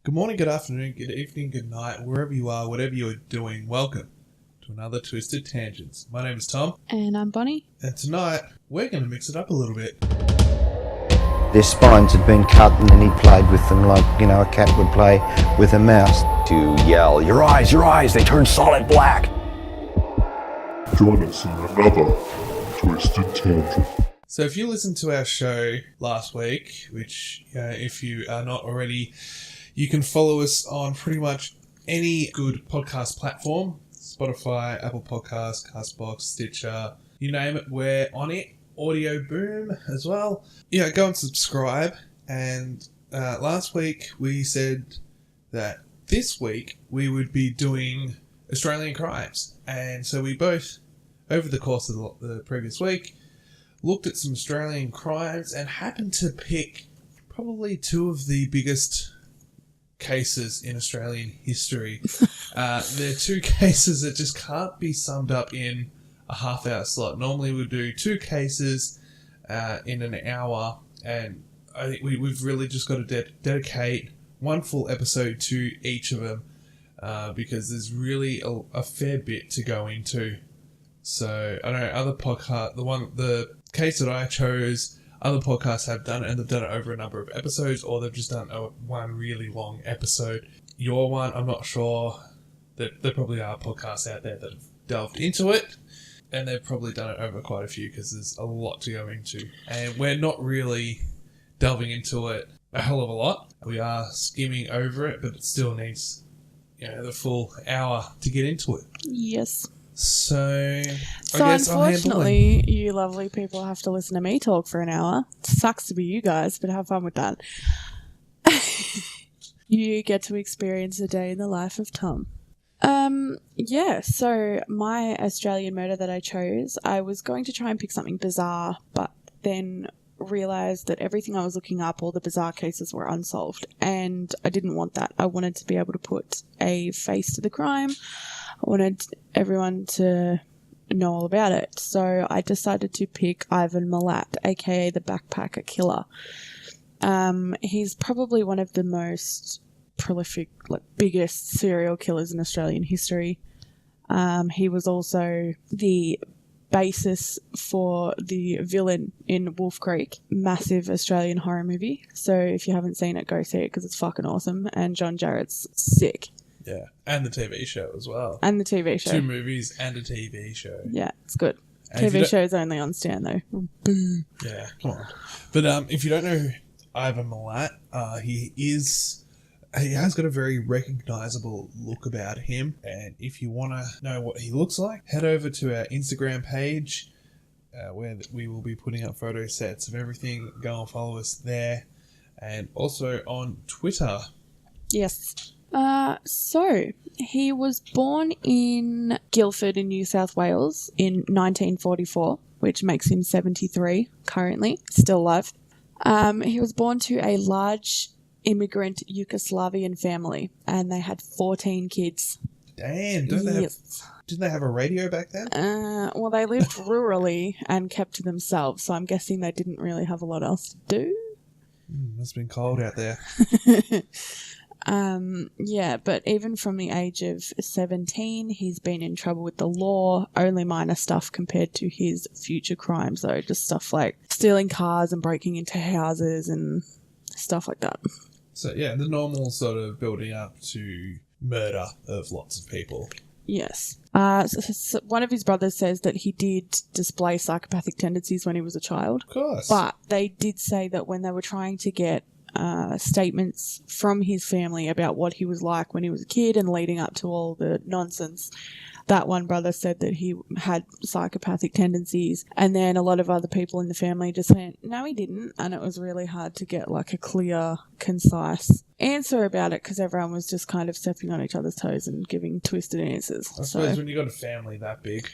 Good morning, good afternoon, good evening, good night, wherever you are, whatever you are doing, welcome to another Twisted Tangents. My name is Tom. And I'm Bonnie. And tonight, we're going to mix it up a little bit. Their spines had been cut and then he played with them like, a cat would play with a mouse. To yell, your eyes, they turn solid black. Join us in another Twisted Tangent. So if you listened to our show last week, which if you are not already, you can follow us on pretty much any good podcast platform. Spotify, Apple Podcasts, Castbox, Stitcher, you name it, we're on it. Audio Boom as well. Go and subscribe. And last week we said that this week we would be doing Australian crimes. And so we both, over the course of the previous week, looked at some Australian crimes and happened to pick probably two of the biggest cases in Australian history. They're two cases that just can't be summed up in a half-hour slot. Normally we do two cases in an hour, and I think we've really just got to dedicate one full episode to each of them because there's really a fair bit to go into. So I don't know, other podcast, the case that I chose, other podcasts have done it, and they've done it over a number of episodes, or they've just done one really long episode. Your one, I'm not sure. There probably are podcasts out there that have delved into it, and they've probably done it over quite a few because there's a lot to go into. And we're not really delving into it a hell of a lot. We are skimming over it, but it still needs, the full hour to get into it. Yes. So unfortunately, you lovely people have to listen to me talk for an hour. Sucks to be you guys, but have fun with that. You get to experience a day in the life of Tom. So my Australian murder that I chose, I was going to try and pick something bizarre, but then realised that everything I was looking up, all the bizarre cases were unsolved, and I didn't want that. I wanted to be able to put a face to the crime. I wanted everyone to know all about it. So I decided to pick Ivan Milat, a.k.a. the backpacker killer. He's probably one of the most prolific, biggest serial killers in Australian history. He was also the basis for the villain in Wolf Creek, massive Australian horror movie. So if you haven't seen it, go see it because it's fucking awesome. And John Jarrett's sick. Yeah, and the TV show as well. And the TV show. 2 movies and a TV show. Yeah, it's good. And TV show's only on Stan though. Yeah, come on. But if you don't know Ivan Milat, he has got a very recognisable look about him. And if you want to know what he looks like, head over to our Instagram page where we will be putting up photo sets of everything. Go and follow us there. And also on Twitter. Yes. So he was born in Guildford in New South Wales in 1944, which makes him 73 currently, still alive. He was born to a large immigrant Yugoslavian family, and they had 14 kids. Damn, didn't they have a radio back then? Well, they lived rurally and kept to themselves, so I'm guessing they didn't really have a lot else to do. Must have been cold out there. But even from the age of 17, he's been in trouble with the law. Only minor stuff compared to his future crimes, though. Just stuff like stealing cars and breaking into houses and stuff like that. So, yeah, the normal sort of building up to murder of lots of people. Yes. So one of his brothers says that he did display psychopathic tendencies when he was a child. Of course. But they did say that when they were trying to get statements from his family about what he was like when he was a kid and leading up to all the nonsense, that one brother said that he had psychopathic tendencies, and then a lot of other people in the family just went, no, he didn't, and it was really hard to get a clear, concise answer about it because everyone was just kind of stepping on each other's toes and giving twisted answers. I suppose when you got a family that big.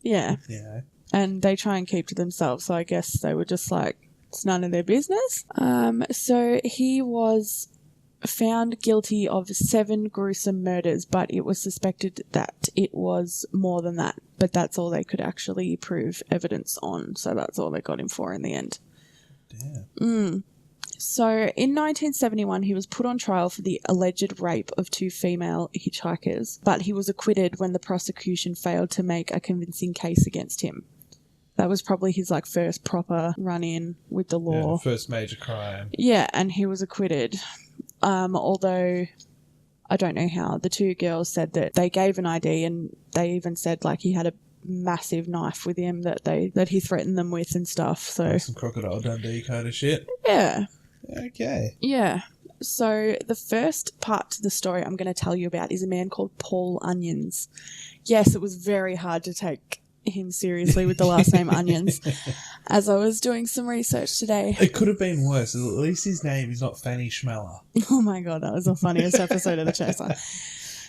Yeah. Yeah. And they try and keep to themselves, so I guess they were just it's none of their business. So he was found guilty of 7 gruesome murders, but it was suspected that it was more than that. But that's all they could actually prove evidence on, so that's all they got him for in the end. Damn. So in 1971, he was put on trial for the alleged rape of 2 female hitchhikers, but he was acquitted when the prosecution failed to make a convincing case against him. That was probably his first proper run-in with the law. Yeah, first major crime. Yeah, and he was acquitted. Although I don't know how. The 2 girls said that they gave an ID, and they even said he had a massive knife with him that he threatened them with and stuff. So some Crocodile Dundee kind of shit. Yeah. Okay. Yeah. So the first part to the story I'm going to tell you about is a man called Paul Onions. Yes, it was very hard to take him seriously with the last name Onions, as I was doing some research today. It could have been worse. At least his name is not Fanny Schmeller. Oh my god, that was the funniest episode of The Chaser.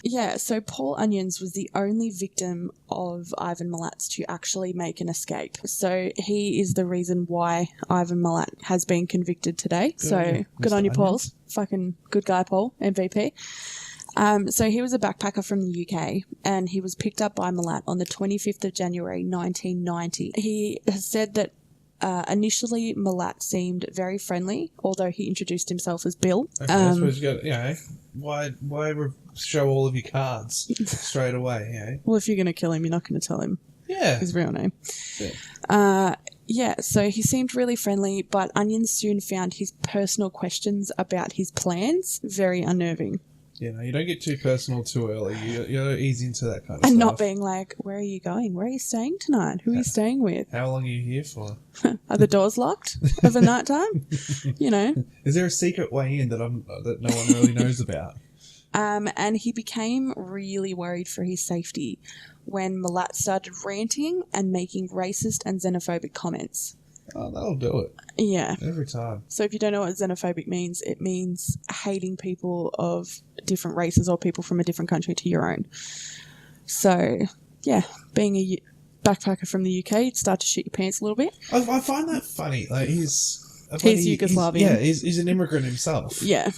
Yeah, so Paul Onions was the only victim of Ivan Milat's to actually make an escape. So he is the reason why Ivan Milat has been convicted today. Good on you, Paul. Fucking good guy, Paul. MVP. So he was a backpacker from the UK, and he was picked up by Milat on the 25th of January 1990. He has said that initially Milat seemed very friendly, although he introduced himself as Bill. Okay, I suppose you got, why show all of your cards straight away, Well, if you're going to kill him, you're not going to tell him his real name. So he seemed really friendly, but Onions soon found his personal questions about his plans very unnerving. You don't get too personal too early. You gotta ease into that kind of stuff. And not being like, where are you going? Where are you staying tonight? Who are you staying with? How long are you here for? Are the doors locked over night time? Is there a secret way in that no one really knows about? And he became really worried for his safety when Milat started ranting and making racist and xenophobic comments. Oh, that'll do it. Yeah. Every time. So if you don't know what xenophobic means, it means hating people of different races or people from a different country to your own. So, yeah, being a backpacker from the UK, you'd start to shit your pants a little bit. I find that funny. He's Yugoslavian. He's an immigrant himself. Yeah.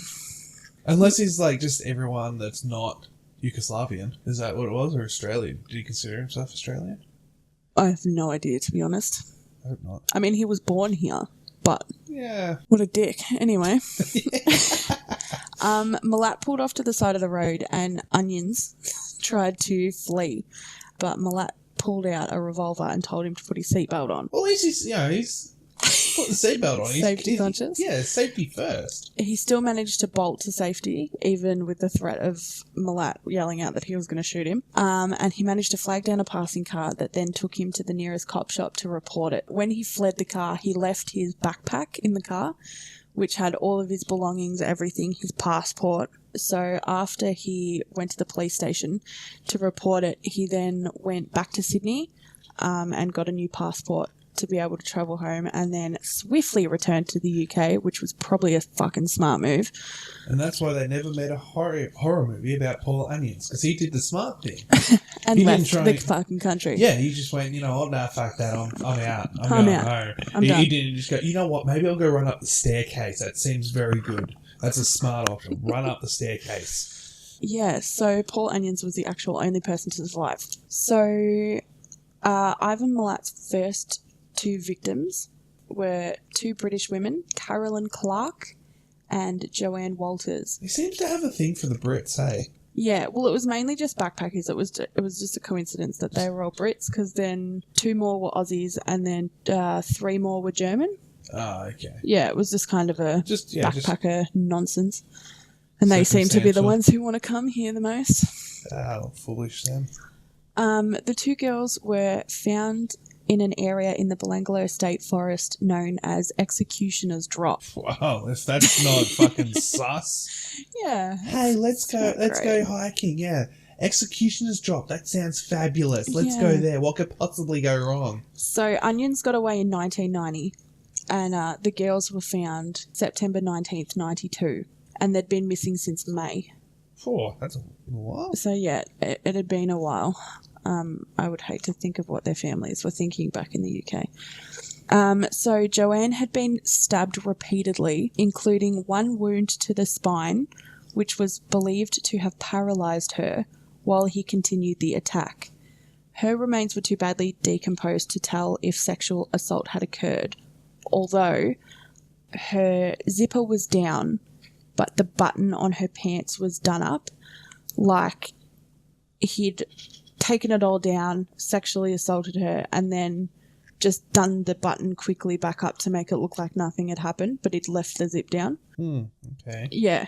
Unless he's just everyone that's not Yugoslavian. Is that what it was? Or Australian? Did he consider himself Australian? I have no idea, to be honest. I hope not. I mean, he was born here, but... Yeah. What a dick. Anyway. Milat pulled off to the side of the road and Onions tried to flee, but Milat pulled out a revolver and told him to put his seatbelt on. Well, at least he's put the seatbelt on. Safety conscious. Yeah, safety first. He still managed to bolt to safety, even with the threat of Milat yelling out that he was going to shoot him. And he managed to flag down a passing car that then took him to the nearest cop shop to report it. When he fled the car, he left his backpack in the car, which had all of his belongings, everything, his passport. So after he went to the police station to report it, he then went back to Sydney and got a new passport to be able to travel home, and then swiftly returned to the UK, which was probably a fucking smart move. And that's why they never made a horror movie about Paul Onions, because he did the smart thing. And he left the fucking country. Yeah, he just went, nah, fuck that, I'm out. I'm out. Home. I'm done. He didn't just go, you know what, maybe I'll go run up the staircase. That seems very good. That's a smart option. Run up the staircase. Yeah, so Paul Onions was the actual only person to survive. So Ivan Milat's first 2 victims were 2 British women, Carolyn Clark and Joanne Walters. He seems to have a thing for the Brits, hey? Yeah, well, it was mainly just backpackers. It was just a coincidence that they were all Brits, because then 2 more were Aussies and then 3 more were German. Oh, okay. Yeah, it was just kind of a backpacker nonsense. And they seem to be the ones who want to come here the most. Oh, foolish them. The 2 girls were found in an area in the Belanglo State Forest known as Executioner's Drop. Wow, if that's not fucking sus. Yeah. Hey, let's go hiking, yeah. Executioner's Drop, that sounds fabulous. Let's go there. What could possibly go wrong? So, Onions got away in 1990, and the girls were found September 19th, 92, and they'd been missing since May. That's a while. So, yeah, it had been a while. I would hate to think of what their families were thinking back in the UK. So Joanne had been stabbed repeatedly, including 1 wound to the spine, which was believed to have paralysed her while he continued the attack. Her remains were too badly decomposed to tell if sexual assault had occurred, although her zipper was down, but the button on her pants was done up. Like he'd taken it all down, sexually assaulted her, and then just done the button quickly back up to make it look like nothing had happened, but he'd left the zip down. Okay. Yeah.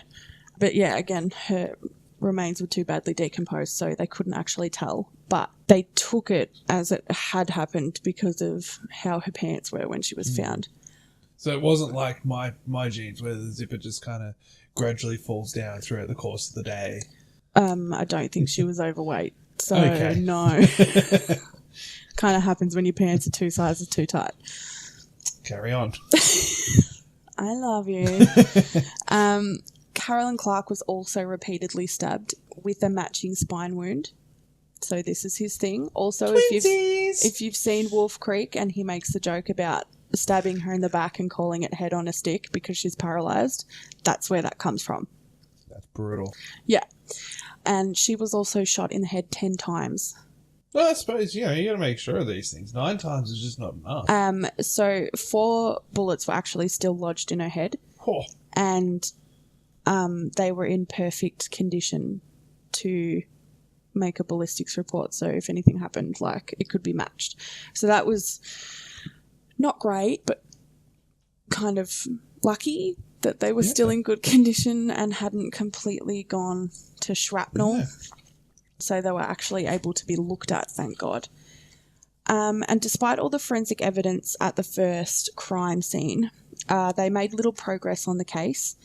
But yeah, again, her remains were too badly decomposed, so they couldn't actually tell. But they took it as it had happened because of how her pants were when she was found. So it wasn't like my jeans where the zipper just kind of gradually falls down throughout the course of the day. I don't think she was overweight. So, Okay. no. Kind of happens when your pants are 2 sizes too tight. Carry on. I love you. Carolyn Clark was also repeatedly stabbed with a matching spine wound. So this is his thing. Also, if you've seen Wolf Creek and he makes the joke about stabbing her in the back and calling it head on a stick because she's paralysed, that's where that comes from. That's brutal. Yeah. And she was also shot in the head 10 times. Well, I suppose, you got to make sure of these things. 9 times is just not enough. So 4 bullets were actually still lodged in her head. Oh. And they were in perfect condition to make a ballistics report. So if anything happened, like, it could be matched. So that was not great, but kind of lucky that they were still in good condition and hadn't completely gone to shrapnel. Yeah. So they were actually able to be looked at, thank God. And despite all the forensic evidence at the first crime scene, they made little progress on the case,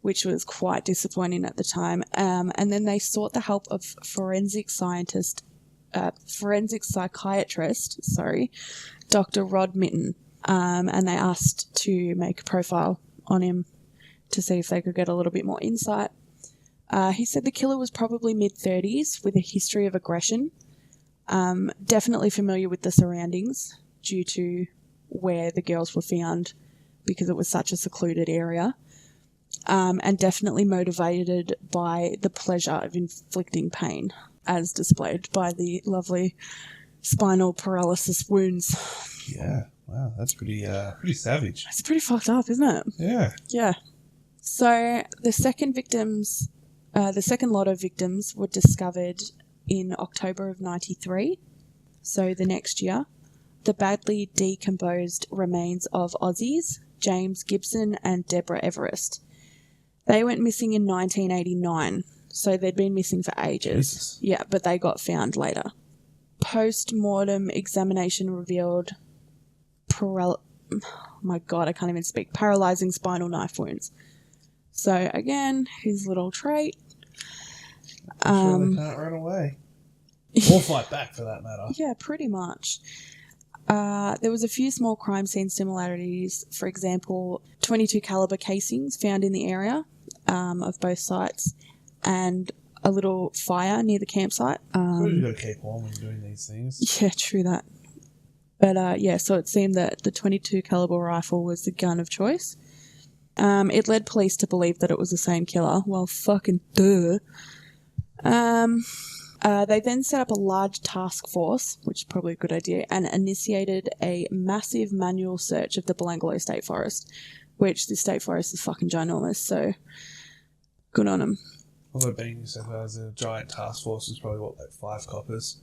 which was quite disappointing at the time. And then they sought the help of forensic psychiatrist, Dr. Rod Mitten, and they asked to make a profile on him to see if they could get a little bit more insight. He said the killer was probably mid-30s with a history of aggression, definitely familiar with the surroundings due to where the girls were found because it was such a secluded area, and definitely motivated by the pleasure of inflicting pain, as displayed by the lovely spinal paralysis wounds. Yeah. Wow, that's pretty savage. It's pretty fucked up, isn't it? Yeah. Yeah. So the second lot of victims were discovered in October of 93, so the next year. The badly decomposed remains of Aussies, James Gibson and Deborah Everest. They went missing in 1989, so they'd been missing for ages. Jesus. Yeah, but they got found later. Post-mortem examination revealed paralyzing spinal knife wounds. So again, his little trait. I'm sure they can't run away. Or fight back, for that matter. Yeah, pretty much. There was a few small crime scene similarities. For example, 22 caliber casings found in the area of both sites, and a little fire near the campsite. You've got to keep warm when you're doing these things. Yeah, true that. But so it seemed that the 22 caliber rifle was the gun of choice. It led police to believe that it was the same killer. Well, fucking duh. They then set up a large task force, which is probably a good idea, and initiated a massive manual search of the Belanglo State Forest, which the state forest is fucking ginormous, so good on them. Although being so as a giant task force was probably, 5 coppers?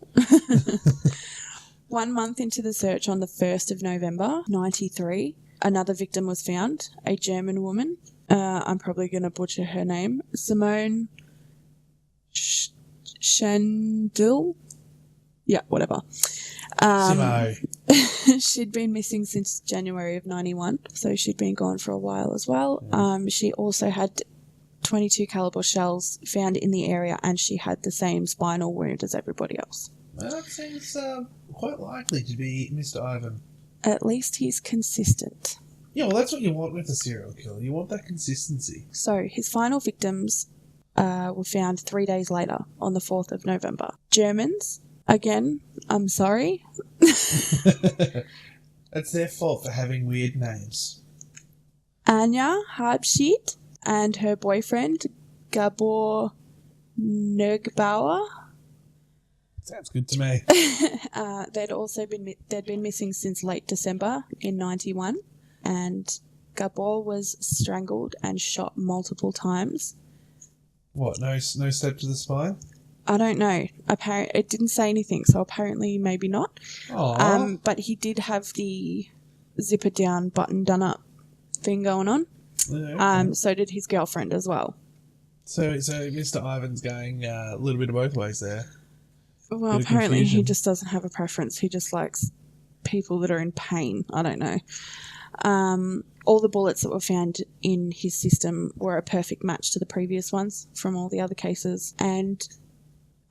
1 month into the search, on the 1st of November, 93, another victim was found, a German woman. I'm probably going to butcher her name. Simone Schandl? Yeah, whatever. Simo. She'd been missing since January of 91, so she'd been gone for a while as well. She also had 22 caliber shells found in the area, and she had the same spinal wound as everybody else. That seems quite likely to be Mr. Ivan. At least he's consistent. Yeah, well, that's what you want with a serial killer. You want that consistency. So his final victims were found 3 days later, on the 4th of November. Germans, again, I'm sorry. That's their fault for having weird names. Anja Habschied and her boyfriend, Gabor Nergbauer. Sounds good to me. They'd been missing since late December in 91, and Gabor was strangled and shot multiple times. What? No stab to the spine? I don't know. It didn't say anything, so apparently maybe not. Aww. But he did have the zipper down, button done up thing going on. Yeah, okay. So did his girlfriend as well. So Mr. Ivan's going a little bit of both ways there. Well, Bit of apparently he confusion. just doesn't have a preference. He just likes people that are in pain. I don't know. All the bullets that were found in his system were a perfect match to the previous ones from all the other cases. And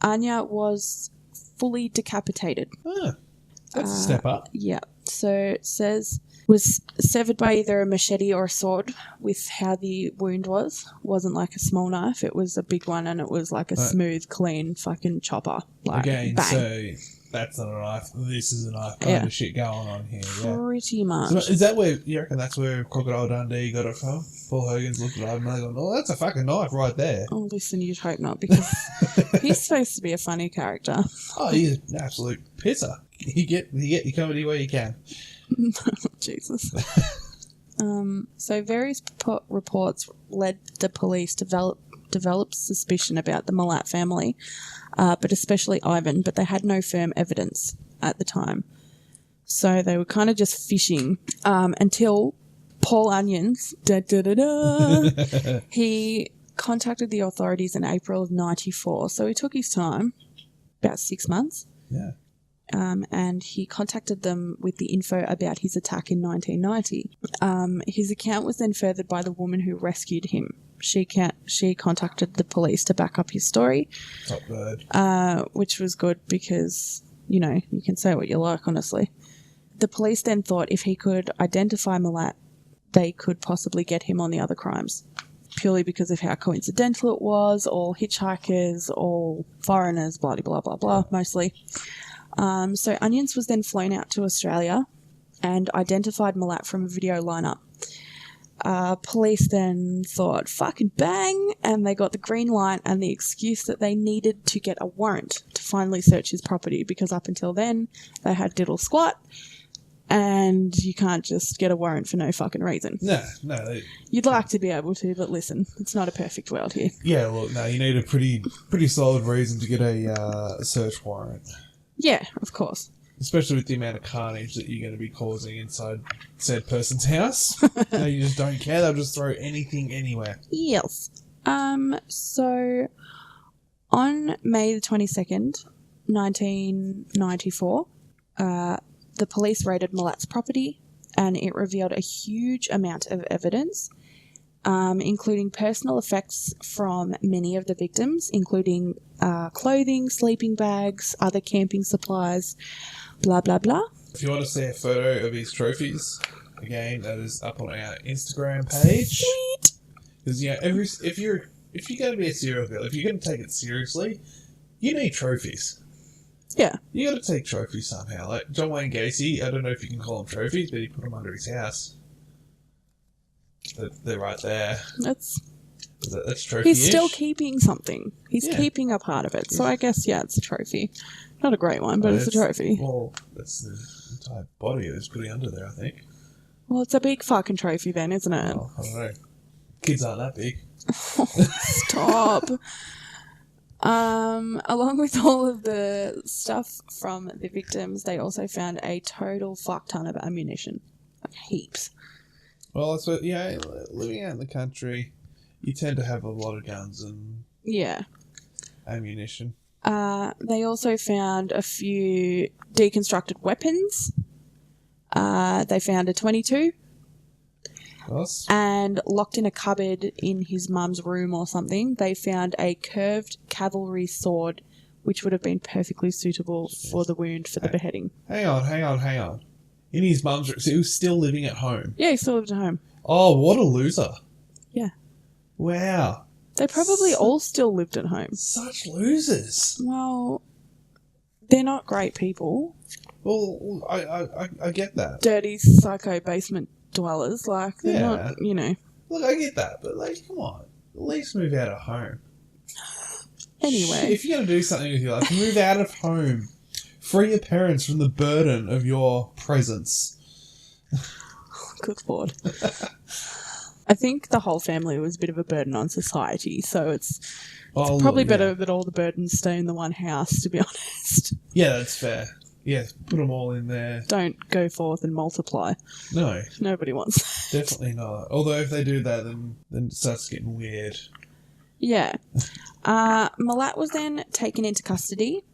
Anya was fully decapitated. That's a step up. Yeah. So it says was severed by either a machete or a sword with how the wound was. Wasn't like a small knife. It was a big one and it was like a smooth, clean fucking chopper. Like, Again, bang. so that's not a knife. This is a knife kind of shit going on here. Yeah. Pretty much. So is that where you reckon that's where Crocodile Dundee got it from? Paul Hogan's looked at Ivan and gone, "Oh, that's a fucking knife right there." Oh, listen, you'd hope not, because he's supposed to be a funny character. Oh, he's an absolute pisser. You get your comedy where you can. Jesus. So various reports led the police to develop suspicion about the Milat family, but especially Ivan, but they had no firm evidence at the time. So they were kind of just fishing until Paul Onions, he contacted the authorities in April of 94. So he took his time, about 6 months. Yeah. And he contacted them with the info about his attack in 1990. His account was then furthered by the woman who rescued him. She contacted the police to back up his story. Top bird. Which was good because, you know, you can say what you like, honestly. The police then thought if he could identify Milat, they could possibly get him on the other crimes, purely because of how coincidental it was, all hitchhikers, all foreigners, blah, blah, blah, blah, mostly. So Onions was then flown out to Australia and identified Milat from a video lineup. Police then thought, fucking bang, and they got the green light and the excuse that they needed to get a warrant to finally search his property, because up until then they had diddle squat and you can't just get a warrant for no fucking reason. No. You'd like to be able to, but listen, it's not a perfect world here. Yeah, look, no, you need a pretty solid reason to get a search warrant. Yeah, of course. Especially with the amount of carnage that you're going to be causing inside said person's house. You just don't care. They'll just throw anything anywhere. Yes. So on May the 22nd, 1994, the police raided Milat's property and it revealed a huge amount of evidence, including personal effects from many of the victims, including clothing, sleeping bags, other camping supplies, blah, blah, blah. If you want to see a photo of his trophies, again, that is up on our Instagram page. Sweet. Because, you know, if you're going to be a serial killer, if you're going to take it seriously, you need trophies. Yeah. You got to take trophies somehow. Like John Wayne Gacy, I don't know if you can call them trophies, but he put them under his house. They're right there. That's trophy-ish. He's still keeping something. He's keeping a part of it. So I guess, yeah, it's a trophy. Not a great one, but it's a trophy. Well, that's the entire body that's putting under there, I think. Well, it's a big fucking trophy then, isn't it? Well, I don't know. Kids aren't that big. Stop. Along with all of the stuff from the victims, they also found a total fuck ton of ammunition. Like heaps. Well, that's what, yeah, living out in the country, you tend to have a lot of guns and ammunition. They also found a few deconstructed weapons. They found a .22. Us? And locked in a cupboard in his mum's room or something, they found a curved cavalry sword, which would have been perfectly suitable for the wound for the beheading. Hang on. In his mum's room, so he was still living at home. Yeah, he still lived at home. Oh, what a loser. Yeah. Wow. They probably all still lived at home. Such losers. Well, they're not great people. Well, I get that. Dirty psycho basement dwellers, like, they're not, you know. Look, I get that, but, like, come on. At least move out of home. Anyway. If you're going to do something with your life, move out of home. Free your parents from the burden of your presence. Good Lord. I think the whole family was a bit of a burden on society, so it's probably better that all the burdens stay in the one house, to be honest. Yeah, that's fair. Yeah, put them all in there. Don't go forth and multiply. No. Nobody wants that. Definitely not. Although if they do that, then it starts getting weird. Yeah. Milat was then taken into custody,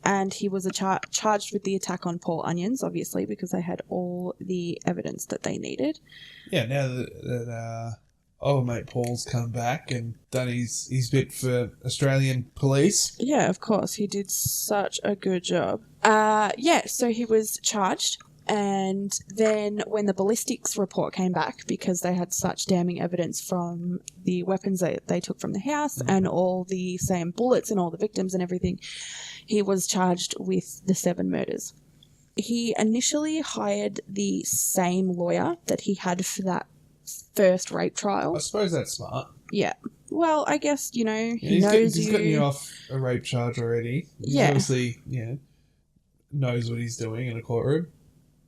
and he was charged with the attack on Paul Onions, obviously, because they had all the evidence that they needed. Yeah, now that old mate Paul's come back and done his bit for Australian police. Yeah, of course. He did such a good job. So he was charged, and then when the ballistics report came back, because they had such damning evidence from the weapons they took from the house and all the same bullets and all the victims and everything, he was charged with the 7 murders. He initially hired the same lawyer that he had for that first rape trial. I suppose that's smart. Yeah. Well, I guess, he knows he's gotten you off a rape charge already. He's obviously, knows what he's doing in a courtroom.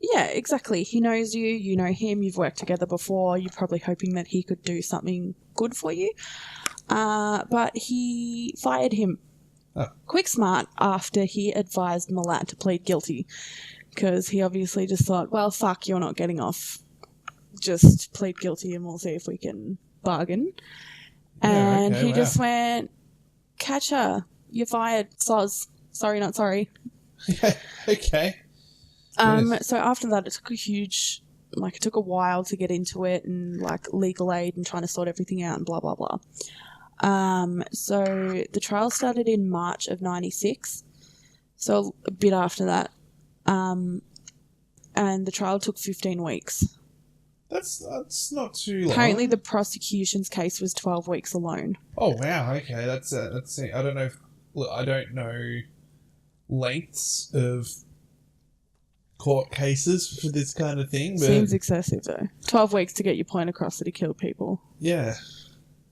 Yeah, exactly. He knows you, you know him, you've worked together before, you're probably hoping that he could do something good for you. But he fired him. Oh. Quick smart after he advised Milat to plead guilty, because he obviously just thought, well, fuck, you're not getting off. Just plead guilty and we'll see if we can bargain. And he just went, catch her, you're fired, soz. Sorry, not sorry. Okay. So after that, it took a while to get into it and legal aid and trying to sort everything out and blah, blah, blah. So the trial started in March of 96. So a bit after that. And the trial took 15 weeks. That's not too long. Apparently the prosecution's case was 12 weeks alone. Oh, wow. Okay. That's I don't know. I don't know lengths of court cases for this kind of thing. But seems excessive though. 12 weeks to get your point across that he killed people. Yeah.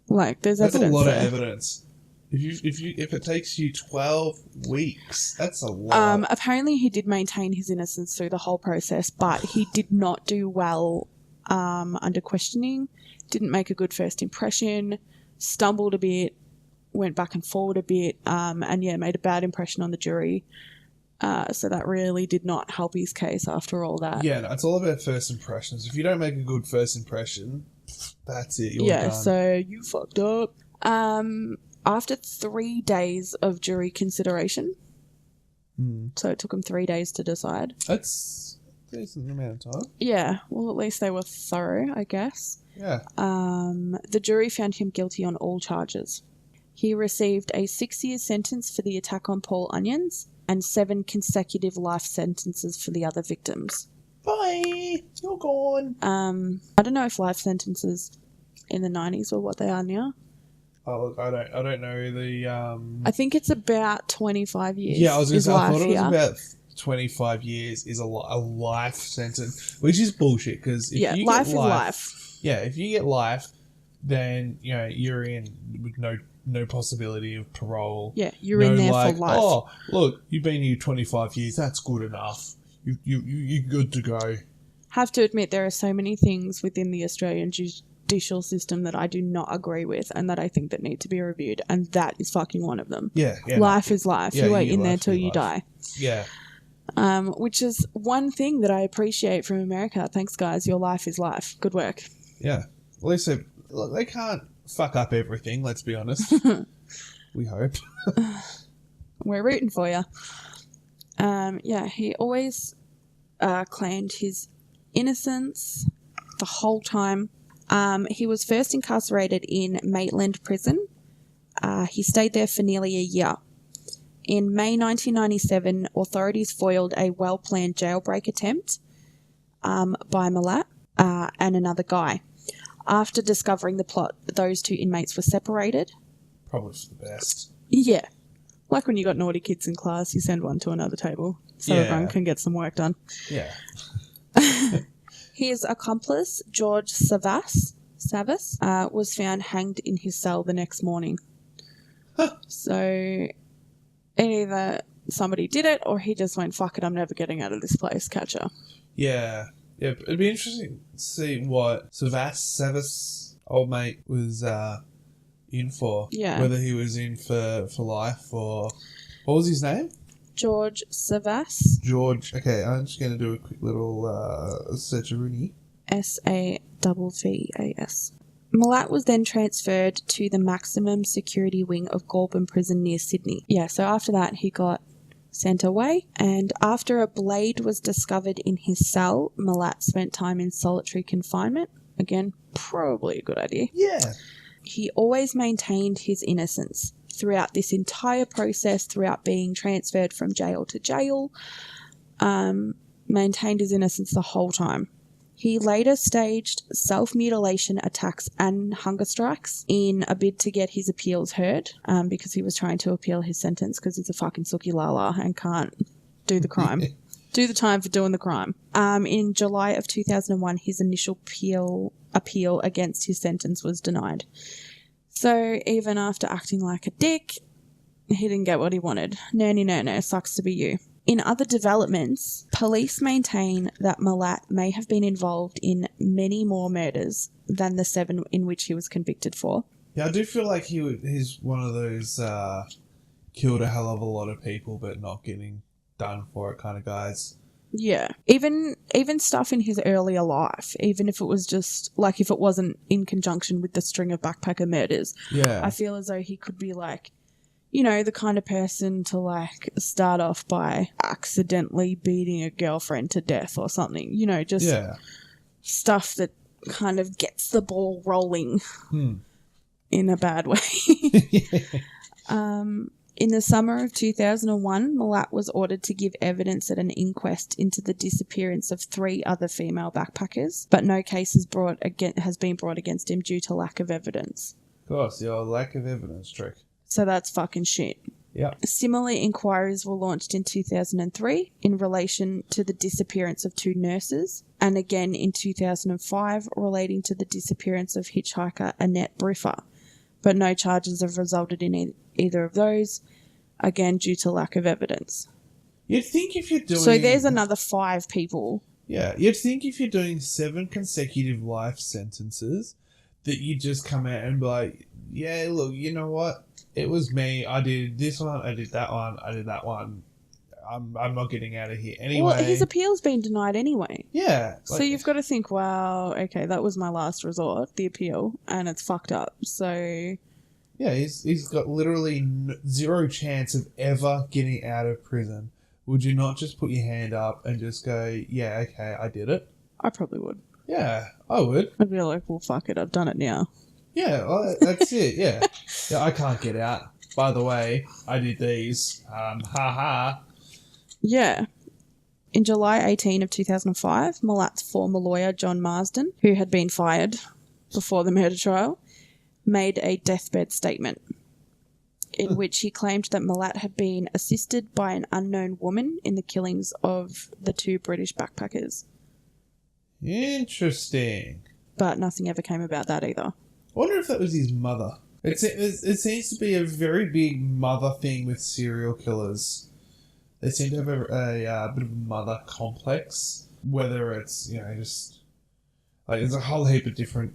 There's that's evidence. That's a lot there. of evidence. If it takes you 12 weeks, that's a lot. Apparently he did maintain his innocence through the whole process, but he did not do well under questioning, didn't make a good first impression, stumbled a bit, went back and forward a bit, made a bad impression on the jury. So that really did not help his case after all that. Yeah, no, it's all about first impressions. If you don't make a good first impression, that's it. You're done. So you fucked up. After 3 days of jury consideration, so it took him 3 days to decide. That's a decent amount of time. Yeah, well, at least they were thorough, I guess. Yeah. The jury found him guilty on all charges. He received a 6-year sentence for the attack on Paul Onions and 7 consecutive life sentences for the other victims. Bye! You're gone. I don't know if life sentences in the 90s were what they are now. Oh, I don't know the. I think it's about 25 years. Yeah, I was going to say, I thought it was here. about 25 years is a life sentence, which is bullshit, because if you life get is life. Yeah, if you get life, then, you're in with no possibility of parole. Yeah, you're in there for life. Oh, look, you've been here 25 years, that's good enough. You're good to go. Have to admit, there are so many things within the Australian judicial system that I do not agree with and that I think that need to be reviewed, and that is fucking one of them. Yeah. Life is life. Yeah, you ain't in there till you die. Yeah. Which is one thing that I appreciate from America. Thanks, guys. Your life is life. Good work. Yeah. At least they can't fuck up everything, let's be honest. We hope. We're rooting for you. He always claimed his innocence the whole time. He was first incarcerated in Maitland Prison. He stayed there for nearly a year. In May 1997, authorities foiled a well-planned jailbreak attempt by Milat and another guy. After discovering the plot, those 2 inmates were separated. Probably for the best. Yeah. Like when you got naughty kids in class, you send one to another table so everyone can get some work done. Yeah. His accomplice, George Savas, was found hanged in his cell the next morning. Huh. So either somebody did it or he just went, fuck it, I'm never getting out of this place, catch her. Yeah. Yeah, it'd be interesting to see what Savas, old mate, was in for. Yeah. Whether he was in for life or... What was his name? George Savas. George. Okay, I'm just going to do a quick little searcheroonie. Savas. Milat was then transferred to the maximum security wing of Goulburn Prison near Sydney. Yeah, so after that he got sent away, and after a blade was discovered in his cell, Milat spent time in solitary confinement. Again, probably a good idea. Yeah. He always maintained his innocence throughout this entire process, throughout being transferred from jail to jail, maintained his innocence the whole time. He later staged self-mutilation attacks and hunger strikes in a bid to get his appeals heard, because he was trying to appeal his sentence because he's a fucking Suki Lala and can't do the crime. Do the time for doing the crime. In July of 2001, his initial appeal against his sentence was denied. So even after acting like a dick, he didn't get what he wanted. No, sucks to be you. In other developments, police maintain that Milat may have been involved in many more murders than the 7 in which he was convicted for. Yeah, I do feel like he's one of those killed a hell of a lot of people but not getting done for it kind of guys. Yeah. Even stuff in his earlier life, even if it was just, like, if it wasn't in conjunction with the string of backpacker murders. Yeah. I feel as though he could be, like, you know, the kind of person to, like, start off by accidentally beating a girlfriend to death or something. You know, just stuff that kind of gets the ball rolling in a bad way. In the summer of 2001, Milat was ordered to give evidence at an inquest into the disappearance of 3 other female backpackers, but no case has been brought against him due to lack of evidence. Of course, the old lack of evidence trick. So that's fucking shit. Yeah. Similar inquiries were launched in 2003 in relation to the disappearance of 2 nurses, and again in 2005 relating to the disappearance of hitchhiker Annette Briffa, but no charges have resulted in either of those, again due to lack of evidence. You'd think if you're doing... So there's another 5 people. Yeah, you'd think if you're doing 7 consecutive life sentences that you'd just come out and be like, yeah, look, you know what? It was me. I did this one. I did that one. I did that one. I'm not getting out of here anyway. Well, his appeal's been denied anyway. Yeah. So you've got to think, wow, okay, that was my last resort, the appeal, and it's fucked up. So... Yeah, he's got literally 0 chance of ever getting out of prison. Would you not just put your hand up and just go, yeah, okay, I did it? I probably would. Yeah, I would. I'd be like, well, fuck it, I've done it now. Yeah, well, that's it, yeah. Yeah, I can't get out. By the way, I did these. Ha. Yeah. In July 18 of 2005, Milat's former lawyer, John Marsden, who had been fired before the murder trial, made a deathbed statement in which he claimed that Milat had been assisted by an unknown woman in the killings of the 2 British backpackers. Interesting. But nothing ever came about that either. I wonder if that was his mother. It seems to be a very big mother thing with serial killers. They seem to have a bit of a mother complex. Whether it's, you know, just... like, there's a whole heap of different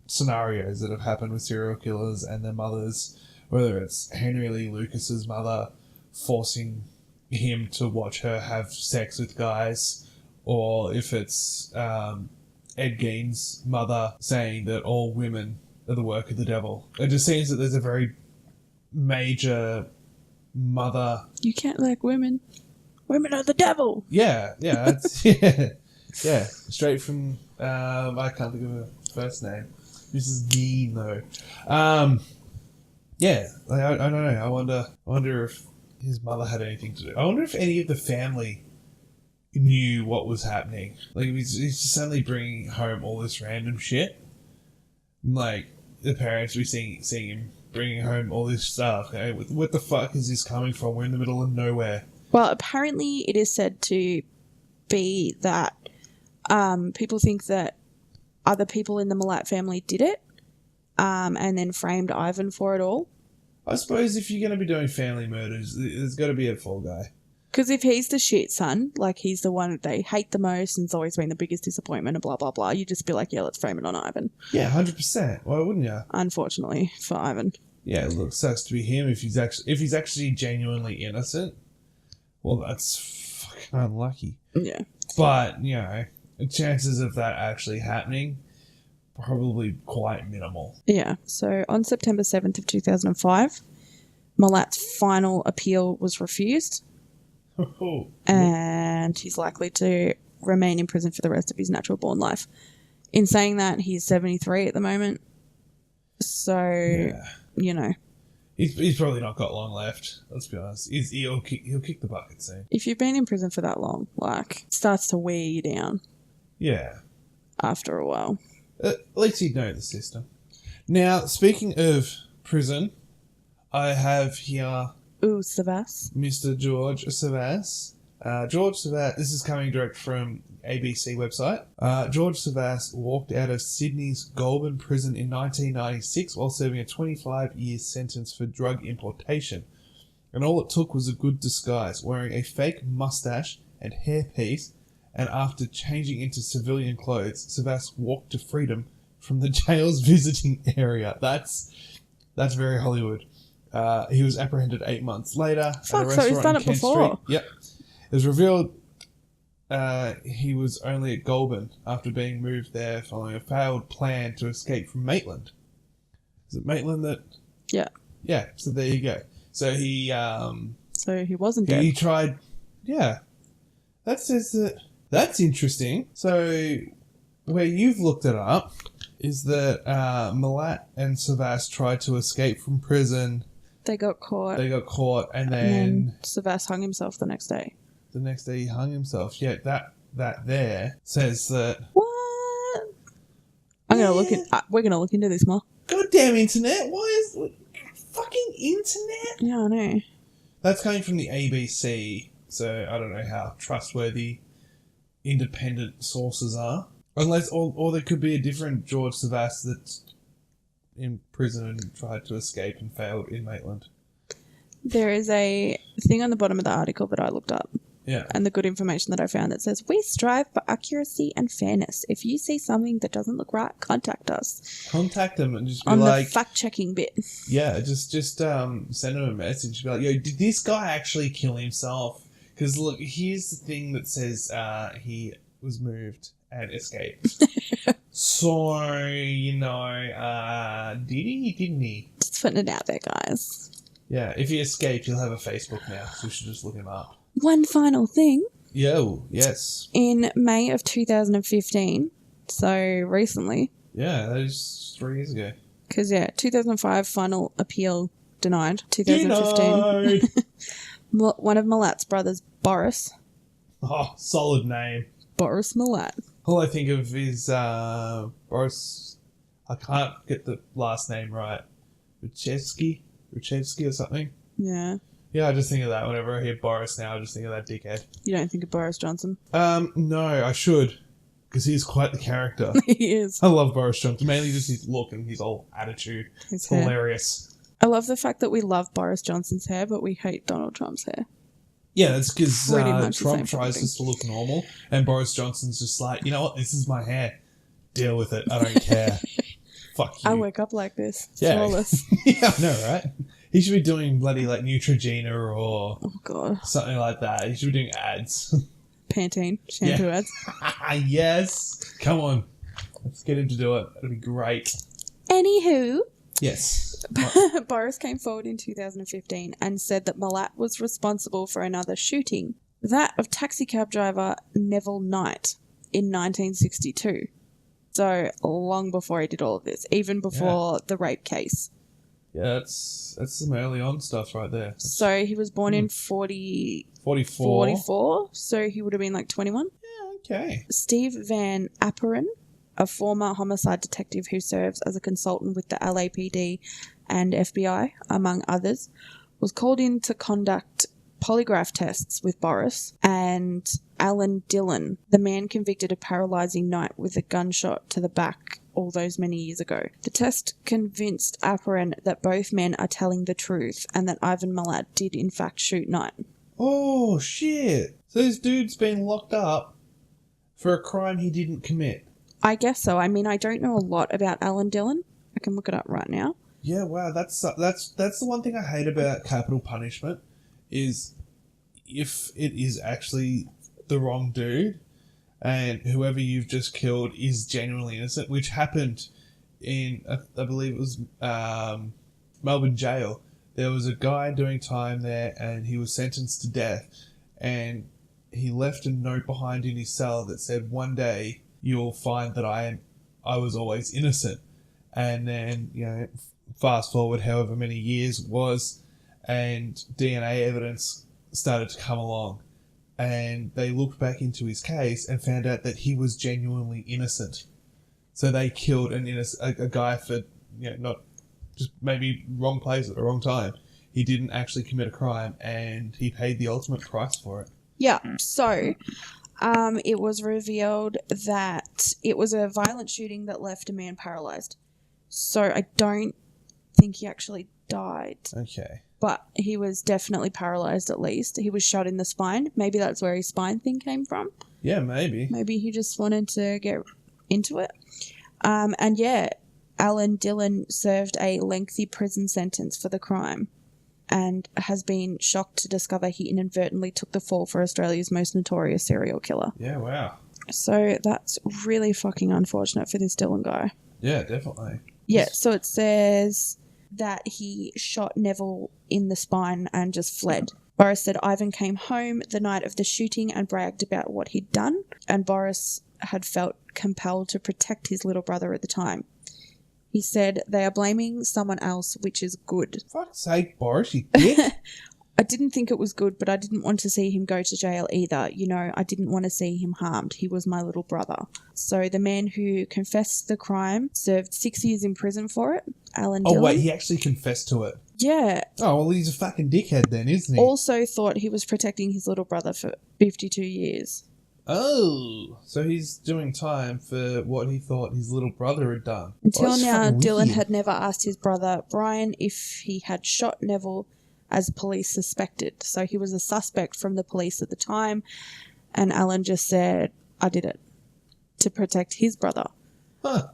scenarios that have happened with serial killers and their mothers. Whether it's Henry Lee Lucas's mother forcing him to watch her have sex with guys, or if it's Ed Gein's mother saying that all women are the work of the devil. It just seems that there's a very major mother... You can't like women. Women are the devil. Yeah, it's, yeah, straight from, I can't think of her first name. Mrs. Gein, though. Yeah, like, I don't know. I wonder if his mother had anything to do. I wonder if any of the family knew what was happening. Like, he's just suddenly bringing home all this random shit. Like, the parents we seeing him bringing home all this stuff. Hey, what the fuck is this coming from? We're in the middle of nowhere. Well, apparently it is said to be that people think that other people in the Milat family did it and then framed Ivan for it all. I suppose if you're going to be doing family murders, there's got to be a fall guy. Because if he's the shit son, like he's the one that they hate the most and it's always been the biggest disappointment and blah, blah, blah, you just be like, yeah, let's frame it on Ivan. Yeah, 100%. Why wouldn't you? Unfortunately for Ivan. Yeah, look, sucks to be him if he's actually genuinely innocent. Well, that's fucking unlucky. Yeah. But, you know, the chances of that actually happening probably quite minimal. Yeah. So on September 7th of 2005, Milat's final appeal was refused. And he's likely to remain in prison for the rest of his natural born life. In saying that, he's 73 at the moment. So, you know. He's probably not got long left, let's be honest. He'll kick the bucket soon. If you've been in prison for that long, like, it starts to wear you down. Yeah. After a while. At least he'd know the system. Now, speaking of prison, I have here... Ooh, Savas. Mr. George Savas. George Savas, this is coming direct from ABC website. George Savas walked out of Sydney's Goulburn prison in 1996 while serving a 25-year sentence for drug importation. And all it took was a good disguise, wearing a fake mustache and hairpiece, and after changing into civilian clothes, Savas walked to freedom from the jail's visiting area. That's very Hollywood. He was apprehended 8 months later. Fuck, so he's done it before. Street. Yep. It was revealed he was only at Goulburn after being moved there following a failed plan to escape from Maitland. Is it Maitland that... Yeah. Yeah, so there you go. So he... so he wasn't dead. He tried... Yeah. That says that... That's interesting. So, where you've looked it up is that Milat and Savas tried to escape from prison... They got caught. And then Savas hung himself the next day. The next day he hung himself. Yeah, that there says that... What? We're gonna look into this more. Goddamn internet! Why is... Fucking internet? Yeah, I know. That's coming from the ABC, so I don't know how trustworthy independent sources are. Unless... Or there could be a different George Savas that's in prison and tried to escape and failed in Maitland. There is a thing on the bottom of the article that I looked up. Yeah. And the good information that I found that says, we strive for accuracy and fairness. If you see something that doesn't look right, contact us. Contact them and just be on like... the fact-checking bit. Yeah, just send them a message. Be like, yo, did this guy actually kill himself? Because look, here's the thing that says he was moved and escaped. So, you know, did he? Didn't he? Just putting it out there, guys. Yeah, if he escaped, he'll have a Facebook now, so we should just look him up. One final thing. Yo, yes. In May of 2015, so recently. Yeah, that is 3 years ago. Because, 2005 final appeal denied. 2015. Denied! One of Milat's brothers, Boris. Oh, solid name. Boris Milat. All I think of is Boris... I can't get the last name right. Ruchevsky or something. Yeah. Yeah, I just think of that. Whenever I hear Boris now, I just think of that dickhead. You don't think of Boris Johnson? No, I should. Because he's quite the character. He is. I love Boris Johnson. Mainly just his look and his whole attitude. His it's hair. Hilarious. I love the fact that we love Boris Johnson's hair, but we hate Donald Trump's hair. Yeah, that's because Pretty much the Trump same tries thing. just to look normal, and Boris Johnson's just like, you know what, this is my hair. Deal with it. I don't care. Fuck you. I wake up like this. Yeah. Flawless. Yeah, I know, right? He should be doing bloody like Neutrogena or Oh, God. something like that. He should be doing ads. Pantene. Shampoo Yeah. ads. Yes. Come on. Let's get him to do it. That'd be great. Anywho. Yes. Boris came forward in 2015 and said that Milat was responsible for another shooting, that of taxicab driver Neville Knight in 1962. So long before he did all of this, even before the rape case. Yeah, that's some early on stuff right there. So he was born in 44, 44. so he would have been like 21. Yeah, okay. Steve Van Apperen, a former homicide detective who serves as a consultant with the LAPD and FBI, among others, was called in to conduct polygraph tests with Boris and Alan Dillon, the man convicted of paralysing Knight with a gunshot to the back all those many years ago. The test convinced Apperen that both men are telling the truth and that Ivan Milat did in fact shoot Knight. Oh, shit. So this dude's been locked up for a crime he didn't commit. I guess so. I mean, I don't know a lot about Alan Dillon. I can look it up right now. Yeah, wow, that's the one thing I hate about capital punishment is if it is actually the wrong dude and whoever you've just killed is genuinely innocent, which happened in, I believe it was Melbourne jail. There was a guy doing time there and he was sentenced to death, and he left a note behind in his cell that said, "One day you'll find that I was always innocent." And then, you know, fast forward however many years it was, and DNA evidence started to come along, and they looked back into his case and found out that he was genuinely innocent. So they killed a guy for, you know, not just maybe wrong place at the wrong time. He didn't actually commit a crime, and he paid the ultimate price for it. Yeah, so it was revealed that it was a violent shooting that left a man paralysed. So I don't think he actually died. Okay. But he was definitely paralysed at least. He was shot in the spine. Maybe that's where his spine thing came from. Yeah, maybe. Maybe he just wanted to get into it. And yeah, Alan Dillon served a lengthy prison sentence for the crime and has been shocked to discover he inadvertently took the fall for Australia's most notorious serial killer. Yeah, wow. So that's really fucking unfortunate for this Dillon guy. Yeah, definitely. Yeah, so it says that he shot Neville in the spine and just fled. Boris said Ivan came home the night of the shooting and bragged about what he'd done, and Boris had felt compelled to protect his little brother at the time. He said, "They are blaming someone else, which is good." Fuck's sake, Boris, you dick. I didn't think it was good, but I didn't want to see him go to jail either. You know, I didn't want to see him harmed. He was my little brother. So the man who confessed the crime served 6 years in prison for it, Alan Dillon. Oh, wait, he actually confessed to it? Yeah. Oh, well, he's a fucking dickhead then, isn't he? Also thought he was protecting his little brother for 52 years. Oh, so he's doing time for what he thought his little brother had done. Until that's now, fucking Dillon weird. had never asked his brother, Brian, if he had shot Neville as police suspected. So he was a suspect from the police at the time, and Alan just said, "I did it," to protect his brother. Huh.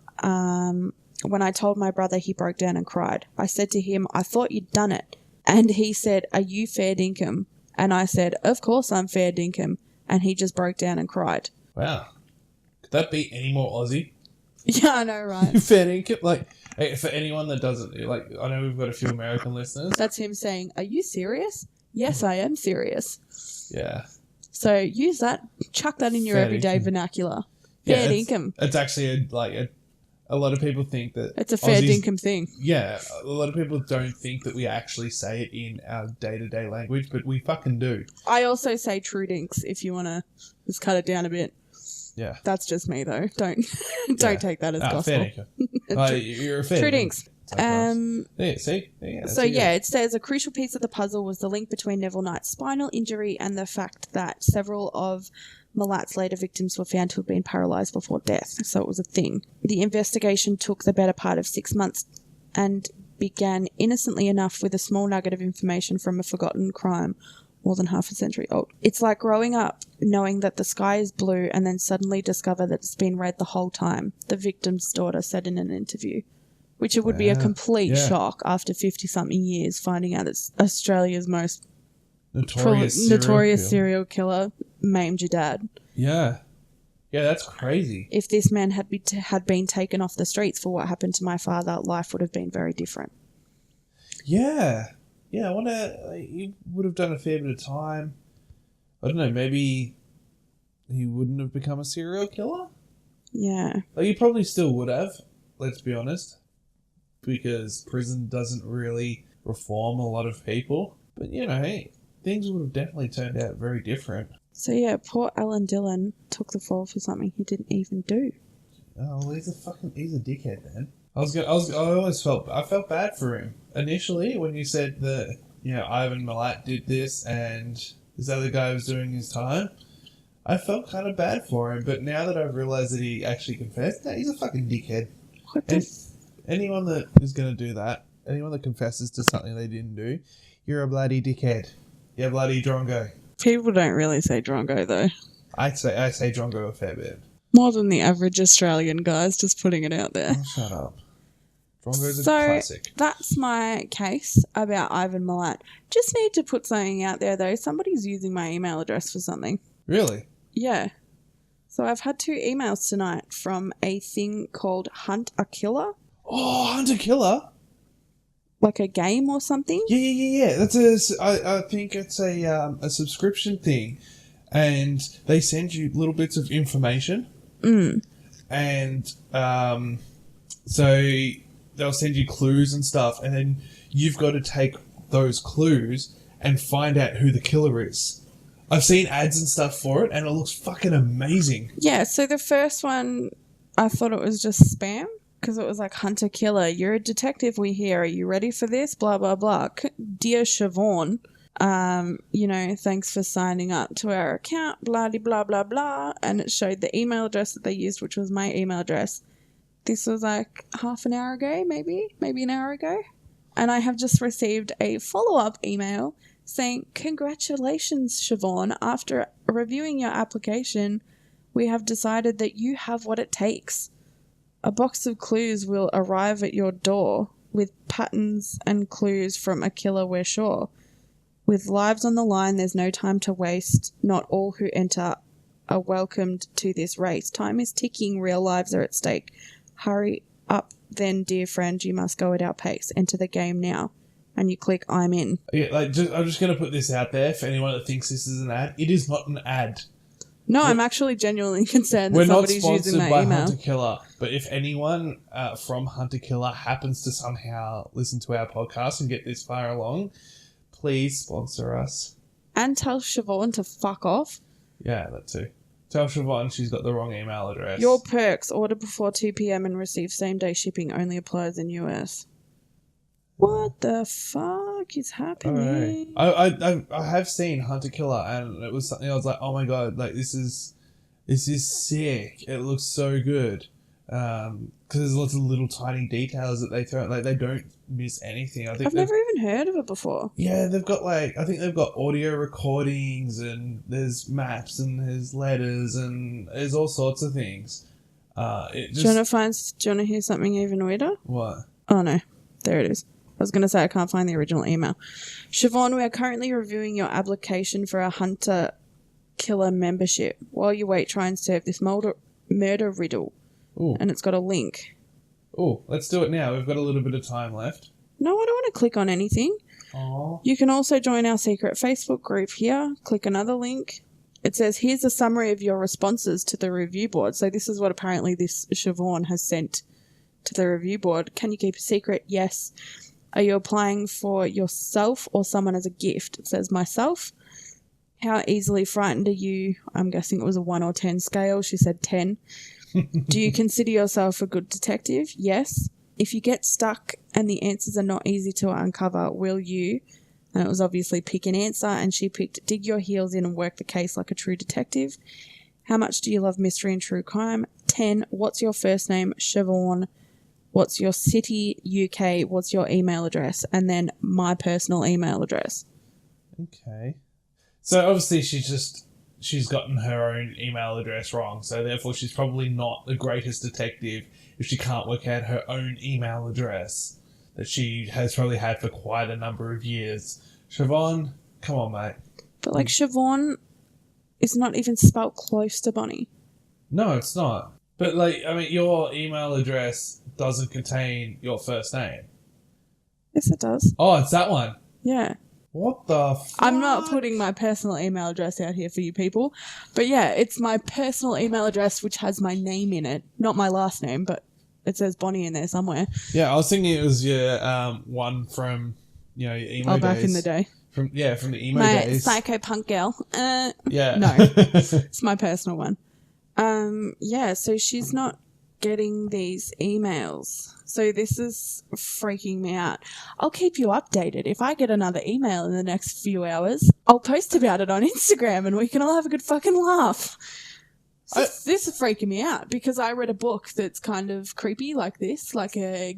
When I told my brother, he broke down and cried. I said to him, "I thought you'd done it." And he said, "Are you fair dinkum?" And I said, "Of course I'm fair dinkum." And he just broke down and cried. Wow. Could that be any more Aussie? Yeah, I know, right? Fair dinkum? Like, hey, for anyone that doesn't, like, I know we've got a few American listeners. That's him saying, "Are you serious?" "Yes, I am serious." Yeah. So use that, chuck that in your Fair everyday dinkum. vernacular. Yeah, Fair it's- dinkum. It's actually, a lot of people think that... It's a fair Aussies- dinkum thing. Yeah, a lot of people don't think that we actually say it in our day-to-day language, but we fucking do. I also say true dinks if you want to just cut it down a bit. Yeah. That's just me though. Don't Yeah. take that as Ah, gospel. fair dinkum. You're a fair True dinkum. dinks. Yeah, see? Yeah, So yeah, it says a crucial piece of the puzzle was the link between Neville Knight's spinal injury and the fact that several of Milat's later victims were found to have been paralysed before death. So it was a thing. The investigation took the better part of 6 months and began innocently enough with a small nugget of information from a forgotten crime more than half a century old. It's like growing up knowing that the sky is blue and then suddenly discover that it's been red the whole time, the victim's daughter said in an interview. Which it would be a complete shock after 50-something years finding out it's Australia's most notorious serial killer maimed your dad. Yeah. Yeah, that's crazy. If this man had been taken off the streets for what happened to my father, life would have been very different. Yeah. Yeah, I wonder, he would have done a fair bit of time. I don't know, maybe he wouldn't have become a serial killer? Yeah. Like, he probably still would have, let's be honest. Because prison doesn't really reform a lot of people. But, you know, hey, things would have definitely turned out very different. So yeah, poor Alan Dillon took the fall for something he didn't even do. Oh, well, he's a dickhead, man. I felt bad for him initially when you said that, you know, Ivan Milat did this and this other guy was doing his time. I felt kind of bad for him, but now that I've realised that he actually confessed, no, he's a fucking dickhead. What the Anyone that is going to do that, anyone that confesses to something they didn't do, you're a bloody dickhead. Yeah, bloody Drongo. People don't really say drongo, though. I say Drongo a fair bit. More than the average Australian guys, just putting it out there. Oh, shut up. Drongo's So, a classic. that's my case about Ivan Milat. Just need to put something out there, though. Somebody's using my email address for something. Really? Yeah. So I've had 2 emails tonight from a thing called Hunt a Killer, Oh, Hunter Killer? like a game or something. Yeah. That's I think it's a subscription thing. And they send you little bits of information. And so they'll send you clues and stuff, and then you've got to take those clues and find out who the killer is. I've seen ads and stuff for it, and it looks fucking amazing. Yeah, so the first one, I thought it was just spam, because it was like, Hunter Killer, you're a detective, we hear. Are you ready for this? Blah, blah, blah. Dear Siobhan, thanks for signing up to our account, blah, blah, blah, blah. And it showed the email address that they used, which was my email address. This was like half an hour ago, maybe an hour ago. And I have just received a follow-up email saying, congratulations, Siobhan. After reviewing your application, we have decided that you have what it takes. A box of clues will arrive at your door with patterns and clues from a killer, we're sure. With lives on the line, there's no time to waste. Not all who enter are welcomed to this race. Time is ticking. Real lives are at stake. Hurry up then, dear friend. You must go at our pace. Enter the game now. And you click I'm in. Yeah, I'm just going to put this out there for anyone that thinks this is an ad. It is not an ad. No, I'm actually genuinely concerned that We're not somebody's sponsored using my by email. Hunter Killer, but if anyone from Hunter Killer happens to somehow listen to our podcast and get this far along, please sponsor us. And tell Siobhan to fuck off. Yeah, that too. Tell Siobhan she's got the wrong email address. Your perks. Order before 2 p.m. and receive same-day shipping. Only applies in US. What the fuck is happening? I have seen Hunter Killer, and it was something I was like, oh my god, like this is sick. It looks so good. Because there's lots of little tiny details that they throw. Like they don't miss anything. I think I've never even heard of it before. Yeah, they've got I think they've got audio recordings, and there's maps, and there's letters, and there's all sorts of things. Do you want to hear something even weirder? What? Oh no, there it is. I was going to say I can't find the original email. Siobhan, we are currently reviewing your application for a Hunter Killer membership. While you wait, try and solve this murder riddle. Ooh. And it's got a link. Oh, let's do it now. We've got a little bit of time left. No, I don't want to click on anything. Aww. You can also join our secret Facebook group here. Click another link. It says, here's a summary of your responses to the review board. So this is what apparently this Siobhan has sent to the review board. Can you keep a secret? Yes. Are you applying for yourself or someone as a gift? It says myself. How easily frightened are you? I'm guessing it was a 1 or 10 scale. She said 10. Do you consider yourself a good detective? Yes. If you get stuck and the answers are not easy to uncover, will you? And it was obviously pick an answer, and she picked dig your heels in and work the case like a true detective. How much do you love mystery and true crime? 10. What's your first name? Siobhan. What's your city? UK. What's your email address? And then my personal email address. Okay. So obviously she's gotten her own email address wrong, so therefore she's probably not the greatest detective if she can't work out her own email address that she has probably had for quite a number of years. Siobhan, come on, mate. But Siobhan is not even spelt close to Bonnie. No, it's not. But your email address doesn't contain your first name. Yes, it does. Oh, it's that one. Yeah. What the fuck? I'm not putting my personal email address out here for you people. But yeah, it's my personal email address which has my name in it. Not my last name, but it says Bonnie in there somewhere. Yeah, I was thinking it was your one from, your emo days. Back in the day. From the emo my days. psycho punk girl. Yeah. No, it's my personal one. Yeah, so she's not getting these emails. So this is freaking me out. I'll keep you updated. If I get another email in the next few hours, I'll post about it on Instagram and we can all have a good fucking laugh. So this is freaking me out because I read a book that's kind of creepy like this, like a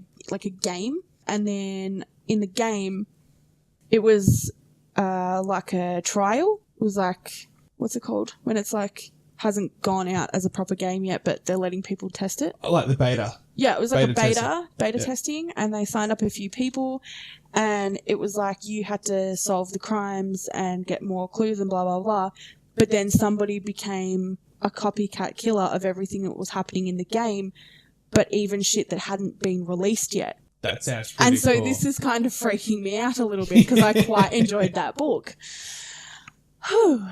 game. And then in the game, it was like a trial. It was like, what's it called? When it's like hasn't gone out as a proper game yet, but they're letting people test it. Like the beta. Yeah, it was like Beta beta Yeah. testing, and they signed up a few people, and it was like you had to solve the crimes and get more clues and blah, blah, blah. But then somebody became a copycat killer of everything that was happening in the game, but even shit that hadn't been released yet. That sounds pretty And so cool. this is kind of freaking me out a little bit because I quite enjoyed that book. Whew.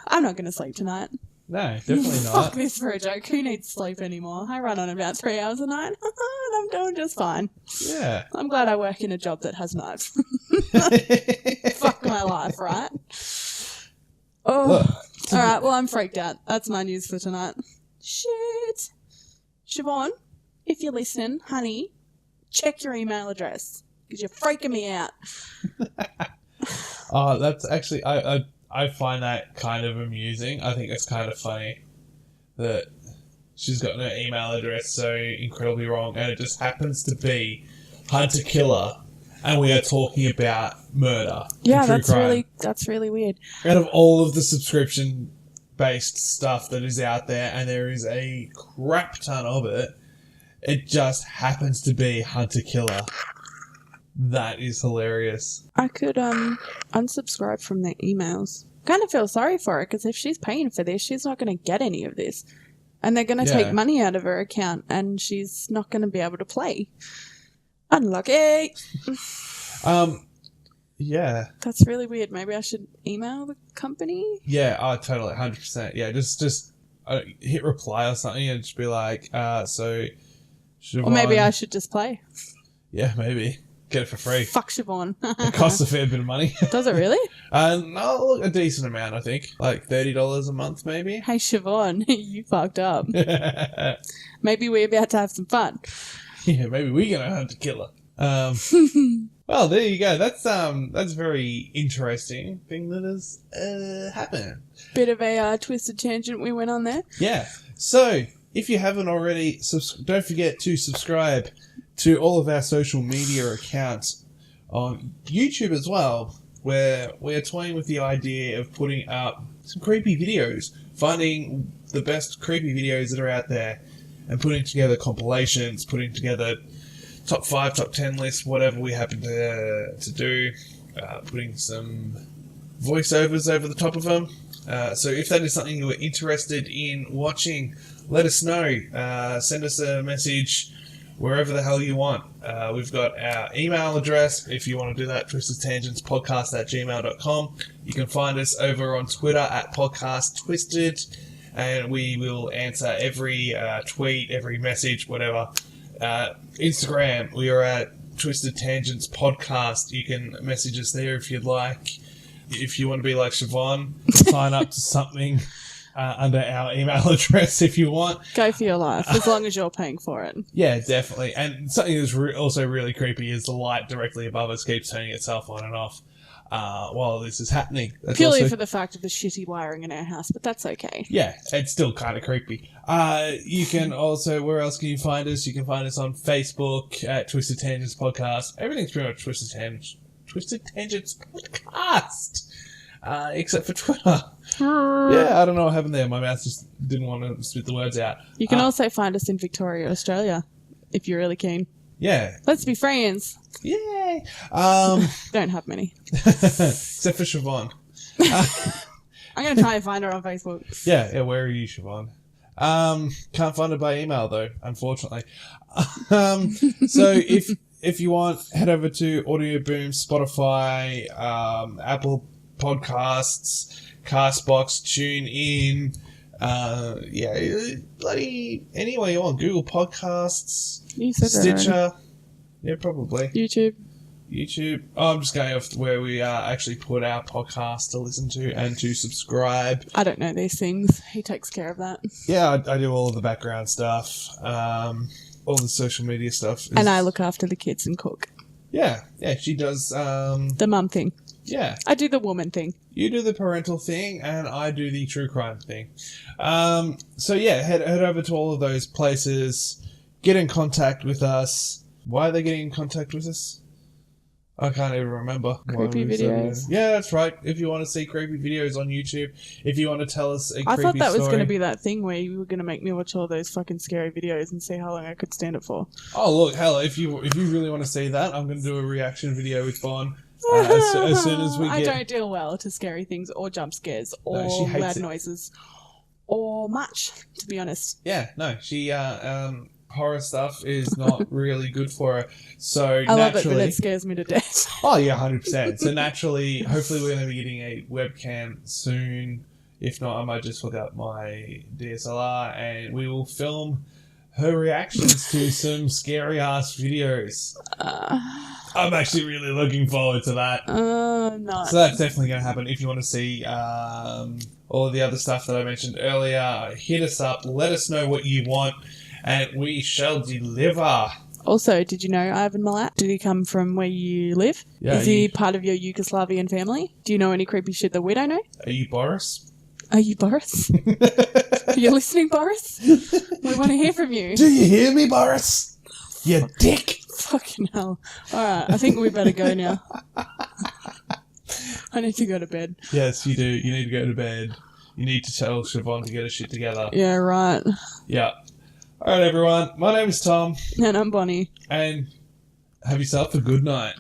I'm not going to sleep tonight. No, definitely Fuck not. this for a joke. Who needs sleep anymore? I run on about 3 hours a night and I'm doing just fine. Yeah. I'm glad I work in a job that has knives. Fuck my life, right? Oh, Look, all right. Well, I'm freaked out. That's my news for tonight. Shit. Siobhan, if you're listening, honey, check your email address because you're freaking me out. Oh, that's actually I find that kind of amusing. I think it's kind of funny that she's got her email address so incredibly wrong, and it just happens to be Hunter Killer, and we are talking about murder. Yeah, and true crime. that's really weird. Out of all of the subscription-based stuff that is out there, and there is a crap ton of it, it just happens to be Hunter Killer. That is hilarious. I could unsubscribe from their emails. Kind of feel sorry for her because if she's paying for this, she's not going to get any of this. And they're going to take money out of her account and she's not going to be able to play. Unlucky. Yeah. That's really weird. Maybe I should email the company? Yeah, totally, 100%. Yeah, just hit reply or something and just be like, so... Siobhan, Or maybe I should just play. Yeah, maybe. Get it for free. Fuck Siobhan. It costs a fair bit of money. Does it really? No, look, a decent amount, I think. Like $30 a month, maybe? Hey Siobhan, you fucked up. Maybe we're about to have some fun. Yeah, maybe we're going to hunt a killer. Well, there you go. That's very interesting thing that has happened. Bit of a twisted tangent we went on there. Yeah. So, if you haven't already, don't forget to subscribe to all of our social media accounts on YouTube as well, where we are toying with the idea of putting up some creepy videos, finding the best creepy videos that are out there, and putting together compilations, putting together top 5, top 10 lists, whatever we happen to do, putting some voiceovers over the top of them. So if that is something you are interested in watching, let us know. Send us a message wherever the hell you want. We've got our email address if you want to do that, twistedtangentspodcast@gmail.com. You can find us over on Twitter at podcasttwisted, and we will answer every tweet, every message, whatever. Instagram, we are at Twisted Tangents Podcast. You can message us there if you'd like. If you want to be like Siobhan, sign up to something under our email address if you want. Go for your life, as long as you're paying for it. Yeah, definitely. And something that's also really creepy is the light directly above us keeps turning itself on and off while this is happening. That's Purely also, for the fact of the shitty wiring in our house, but that's okay. yeah, it's still kind of creepy. You can also, where else can you find us? You can find us on Facebook at Twisted Tangents Podcast. Everything's pretty much Twisted Tangents Podcast, except for Twitter. Yeah, I don't know what happened there. My mouth just didn't want to spit the words out. You can also find us in Victoria, Australia, if you're really keen. Yeah. Let's be friends. Yay. Don't have many. Except for Siobhan. I'm going to try and find her on Facebook. Yeah, where are you, Siobhan? Can't find it by email, though, unfortunately. So if you want, head over to Audio Boom, Spotify, Apple Podcasts, Castbox, TuneIn, bloody anywhere you want. Google Podcasts, You said that Stitcher. already. Yeah, probably. YouTube. Oh, I'm just going off where we actually put our podcast to listen to and to subscribe. I don't know these things. He takes care of that. Yeah, I do all of the background stuff, all the social media stuff. And I look after the kids and cook. Yeah, she does. The mum thing. Yeah. I do the woman thing. You do the parental thing, and I do the true crime thing. So yeah, head over to all of those places. Get in contact with us. Why are they getting in contact with us? I can't even remember. Creepy videos. Yeah, that's right. If you want to see creepy videos on YouTube, if you want to tell us a creepy I thought that was story. going to be that thing where you were going to make me watch all those fucking scary videos and see how long I could stand it for. Oh, look, hell, if you really want to see that, I'm going to do a reaction video with Bon as soon as we get... I don't deal well to scary things or jump scares or she hates loud it. noises or much, to be honest. Yeah, no, she... horror stuff is not really good for her. So I love it, naturally... but it scares me to death. Oh, yeah, 100%. So naturally, hopefully we're going to be getting a webcam soon. If not, I might just hook up my DSLR and we will film her reactions to some scary-ass videos. I'm actually really looking forward to that. Nice. So that's definitely going to happen. If you want to see all of the other stuff that I mentioned earlier, hit us up. Let us know what you want, and we shall deliver. Also, did you know Ivan Milat? Did he come from where you live? Yeah, Is he part of your Yugoslavian family? Do you know any creepy shit that we don't know? Are you Boris? Are you Boris? Are you listening, Boris? We want to hear from you. Do you hear me, Boris? You dick! Fucking hell. Alright, I think we better go now. I need to go to bed. Yes, you do. You need to go to bed. You need to tell Siobhan to get her shit together. Yeah, right. Yeah. Alright, everyone. My name is Tom. And I'm Bonnie. And have yourself a good night.